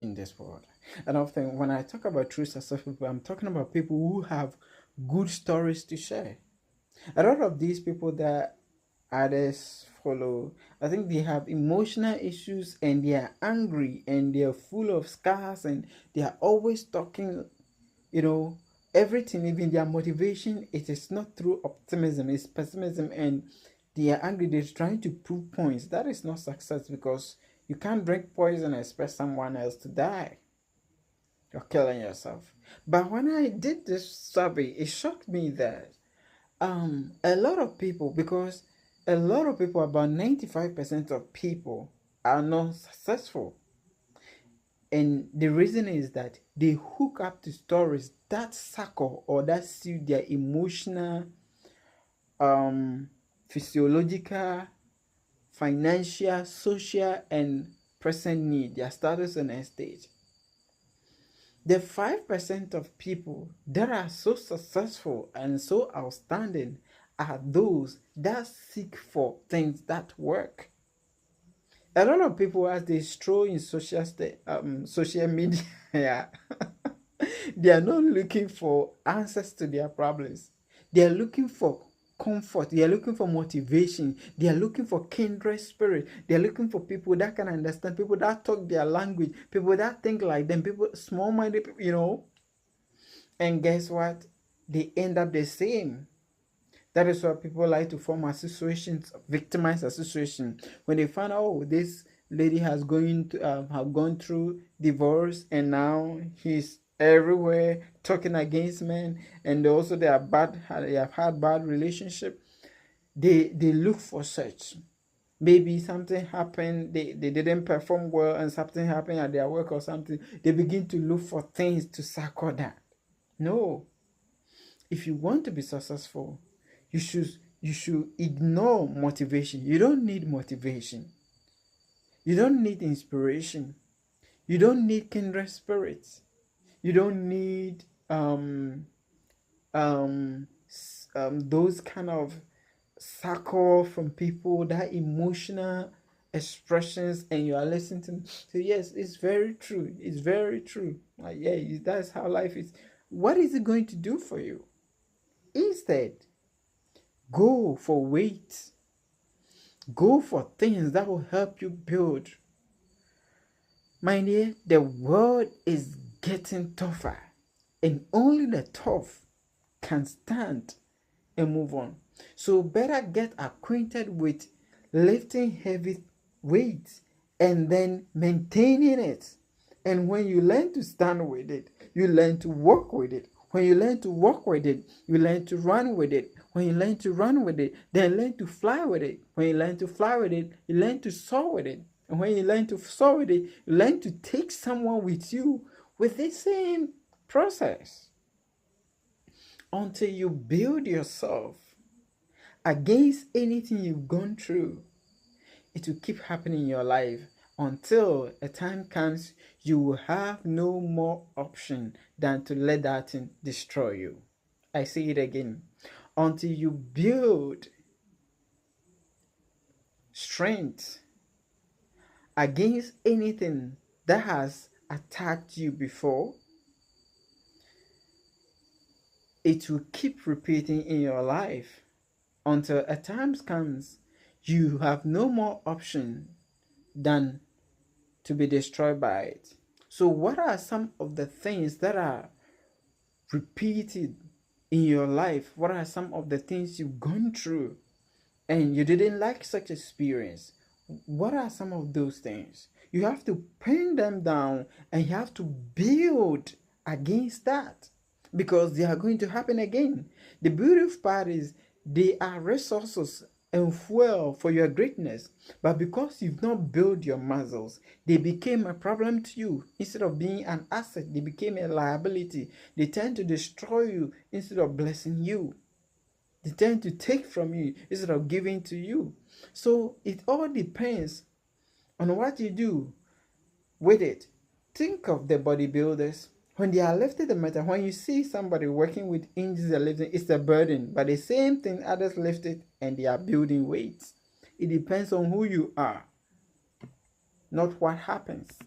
in this world. And often when I talk about true successful people, I'm talking about people who have good stories to share. A lot of these people that others follow, I think they have emotional issues and they are angry and they are full of scars and they are always talking, you know, everything, even their motivation, it is not through optimism, it's pessimism, and they are angry, they're trying to prove points. That is not success, because you can't drink poison and expect someone else to die. You're killing yourself. But when I did this survey, it shocked me that a lot of people, because a lot of people, about 95% of people are not successful. And the reason is that they hook up to stories that suckle or that suit their emotional, um, physiological, financial, social, and present need, their status and stage. The 5% of people that are so successful and so outstanding are those that seek for things that work. A lot of people, as they stroll in social media, yeah, they are not looking for answers to their problems. They are looking for comfort. They are looking for motivation. They are looking for kindred spirit. They are looking for people that can understand, people that talk their language, people that think like them, people, small minded people, you know. And guess what? They end up the same. That is why people like to form associations, victimized association. When they find out, oh, this lady has have gone through divorce, and now he's everywhere talking against men, and also they have had bad relationship. They look for such. Maybe something happened, they didn't perform well, and something happened at their work or something. They begin to look for things to succor that. No, if you want to be successful, you should you should ignore motivation. You don't need motivation. You don't need inspiration. You don't need kindred spirits. You don't need those kind of circle from people, that emotional expressions, and you are listening to. So yes, it's very true. It's very true. Yeah, that's how life is. What is it going to do for you? Instead, go for weight. Go for things that will help you build. My dear, the world is getting tougher, and only the tough can stand and move on. So better get acquainted with lifting heavy weights and then maintaining it. And when you learn to stand with it, you learn to walk with it. When you learn to walk with it, you learn to run with it. When you learn to run with it, then learn to fly with it. When you learn to fly with it, you learn to soar with it. And when you learn to soar with it, you learn to take someone with you with the same process until you build yourself against anything you've gone through. It will keep happening in your life until a time comes you will have no more option than to let that thing destroy you. I say it again. Until you build strength against anything that has attacked you before, it will keep repeating in your life until a time comes you have no more option than to be destroyed by it. So, what are some of the things that are repeated in your life? What are some of the things you've gone through and you didn't like such experience? What are some of those things? You have to pin them down and you have to build against that, because they are going to happen again. The beautiful part is they are resources and fuel for your greatness, but because you've not built your muscles, they became a problem to you. Instead of being an asset, they became a liability. They tend to destroy you instead of blessing you. They tend to take from you instead of giving to you. So it all depends on what you do with it. Think of the bodybuilders. When they are lifting the metal, when you see somebody working with inches and lifting, it's a burden. But the same thing, others lift it and they are building weights. It depends on who you are, not what happens.